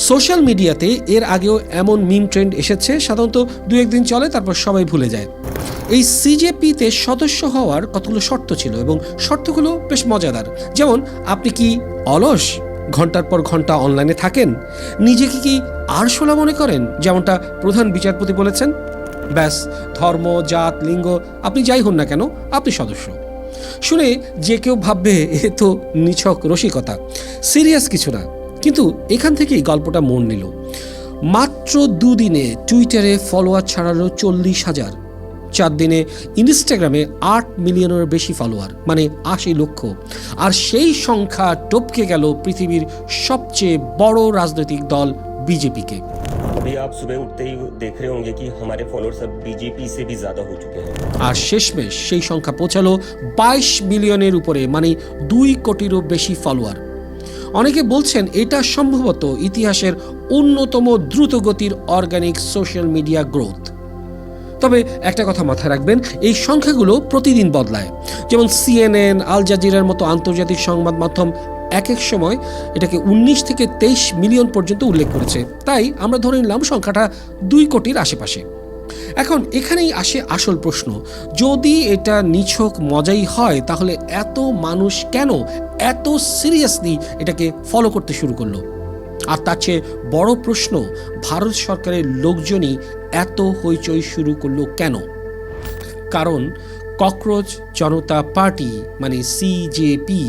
Social মিডিয়াতে এর আগেও এমন মিম ট্রেন্ড এসেছে, সাধারণত দু একদিন চলে, তারপর সবাই ভুলে যায়। এই সিজেপিতে সদস্য হওয়ার কতগুলো শর্ত ছিল এবং শর্তগুলো বেশ মজাদার। যেমন, আপনি কি অলস, ঘন্টার পর ঘন্টা অনলাইনে থাকেন, নিজেকে কি আরশোলা মনে করেন, যেমনটা প্রধান বিচারপতি বলেছেন, ব্যাস, ধর্ম, জাত, লিঙ্গ আপনি যাই হন না কেন, আপনি সদস্য। শুনে যে কেউ ভাববে এ তো নিছক রসিকতা, সিরিয়াস কিছু না। কিন্তু এখান থেকেই গল্পটা মোড় নিল। মাত্র দুদিনে টুইটারে ফলোয়ার ছাড়ালো 40,000, 4 দিনে ইনস্টাগ্রামে 8 মিলিয়নের বেশি ফলোয়ার, মানে 80 লক্ষ। আর সেই সংখ্যা টপকে গেল পৃথিবীর সবচেয়ে বড় রাজনৈতিক দল বিজেপিকে। अभी आप सुबह उठते ही देख रहे होंगे कि हमारे फॉलोअर्स अब बीजेपी से भी ज्यादा हो चुके हैं। আর শেষমেশ সেই সংখ্যা পৌঁছালো 22 মিলিয়নের উপরে, মানে 2 কোটিরও বেশি ফলোয়ার। অনেকে বলছেন এটা সম্ভবত ইতিহাসের অন্যতম দ্রুতগতির অর্গানিক সোশ্যাল মিডিয়া গ্রোথ। তবে একটা কথা মাথায় রাখবেন, এই সংখ্যাগুলো প্রতিদিন বদলায়। যেমন CNN, আল জাজিরার মতো আন্তর্জাতিক সংবাদ মাধ্যম এক এক সময় এটাকে 19 থেকে 23 মিলিয়ন পর্যন্ত উল্লেখ করেছে। তাই আমরা ধরে নিলাম সংখ্যাটা 2 কোটির আশেপাশে। এখন এখানেই আসে আসল প্রশ্ন, যদি এটা নিছক মজাই হয় তাহলে এত মানুষ কেন এত সিরিয়াসলি এটাকে ফলো করতে শুরু করলো? আর তার চেয়ে বড় প্রশ্ন, ভারত সরকারের লোকজনই এত হইচই শুরু করলো কেন? কারণ ককরোচ জনতা পার্টি মানে সিজেপি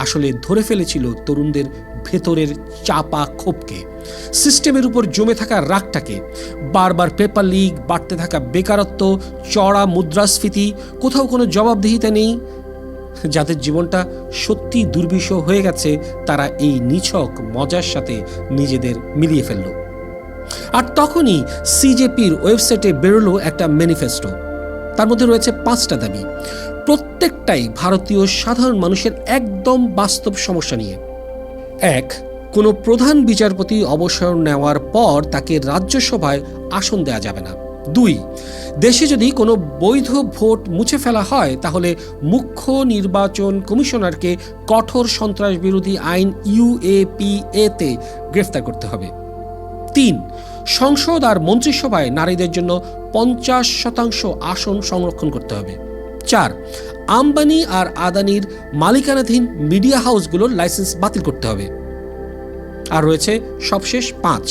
আসলে ধরে ফেলেছিল তরুণদের ভেতরের চাপা ক্ষোভকে, সিস্টেমের উপর জমে থাকা রাগটাকে। বারবার পেপার লিক, বাড়তে থাকা বেকারত্ব, চড়া মুদ্রাস্ফীতি, কোথাও কোনো জবাবদিহিতা নেই। যাদের জীবনটা সত্যি দুর্বিষহ হয়ে গেছে, তারা এই নিছক মজার সাথে নিজেদের মিলিয়ে ফেলল। আর তখনই সিজেপির ওয়েবসাইটে বেরোলো একটা ম্যানিফেস্টো। তার মধ্যে রয়েছে 5টা দাবি, প্রত্যেকটাই ভারতীয় সাধারণ মানুষের একদম বাস্তব সমস্যা নিয়ে। 1, কোনো প্রধান বিচারপতি অবসর নেওয়ার পর তাকে রাজ্যসভায় আসন দেওয়া যাবে না। 2, দেশে যদি কোনো বৈধ ভোট মুছে ফেলা হয় তাহলে মুখ্য নির্বাচন কমিশনারকে কঠোর সন্ত্রাস বিরোধী আইন UAPA-তে গ্রেফতার করতে হবে। 3, সংসদ আর মন্ত্রিসভায় নারীদের জন্য 50% আসন সংরক্ষণ করতে হবে। 4, আম্বানি আর আদানির মালিকানাধীন মিডিয়া হাউসগুলোর লাইসেন্স বাতিল করতে হবে। আর রয়েছে সবশেষ 5,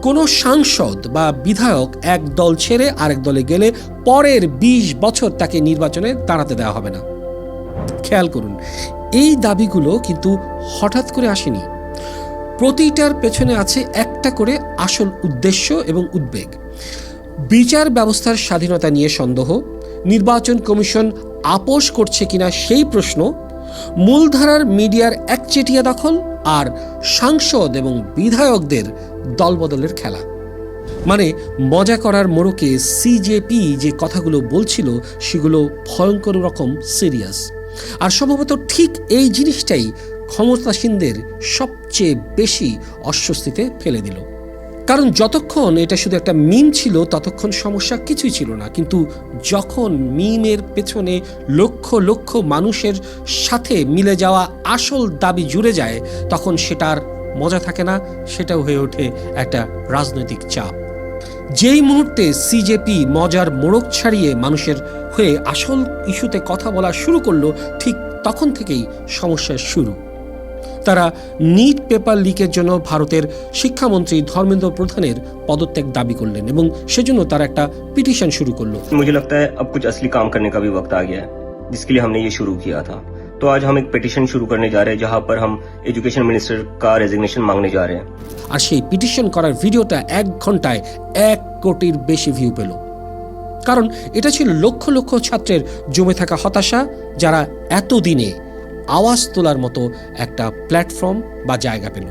কোনো সাংসদ বা বিধায়ক এক দল ছেড়ে আরেক দলে গেলে পরের 20 বছর তাকে নির্বাচনে দাঁড়াতে দেওয়া হবে না। খেয়াল করুন, এই দাবিগুলো কিন্তু হঠাৎ করে আসেনি। প্রতিটার পেছনে আছে একটা করে আসল উদ্দেশ্য এবং উদ্বেগ। বিচার ব্যবস্থার স্বাধীনতা নিয়ে সন্দেহ, নির্বাচন কমিশন আপোষ করছে কিনা সেই প্রশ্ন, মূলধারার মিডিয়ার একচেটিয়া দখল, আর সাংসদ এবং বিধায়কদের দলবদলের খেলা। মানে মজা করার মোড়কে সিজেপি যে কথাগুলো বলছিল সেগুলো ভয়ঙ্কর রকম সিরিয়াস। আর সম্ভবত ঠিক এই জিনিসটাই ক্ষমতাসীনদের সবচেয়ে বেশি অস্বস্তিতে ফেলে দিল। কারণ যতক্ষণ এটা শুধু একটা মিম ছিল ততক্ষণ সমস্যা কিছুই ছিল না, কিন্তু যখন মিমের পেছনে লক্ষ লক্ষ মানুষের সাথে মিলে যাওয়া আসল দাবি জুড়ে যায় তখন সেটার মজা থাকে না, সেটাও হয়ে ওঠে একটা রাজনৈতিক চাপ। যেই মুহূর্তে সিজেপি মজার মোড়ক ছাড়িয়ে মানুষের হয়ে আসল ইস্যুতে কথা বলা শুরু করলো, ঠিক তখন থেকেই সমস্যার শুরু। তারা নিট পেপার লিকের জন্য ভারতের শিক্ষামন্ত্রী ধর্মেন্দ্র প্রধানের পদত্যাগ দাবি করলেন এবং সেজন্য তারা একটা পিটিশন শুরু করলো। मुझे लगता है अब कुछ असली काम करने का भी वक्त आ गया है, जिसके लिए हमने ये शुरू किया था। तो आज हम एक पिटीशन शुरू करने जा रहे हैं जहां पर हम एजुकेशन मिनिस्टर का रेजिग्नेशन मांगने जा रहे हैं। আর সেই পিটিশন করার ভিডিওটা 1 ঘন্টায় 1 কোটির বেশি ভিউ পেল। কারণ এটা ছিল লক্ষ লক্ষ ছাত্রের জমে থাকা হতাশা, যারা এতদিনে আওয়াজ তোলার মতো একটা প্ল্যাটফর্ম বা জায়গা পেল।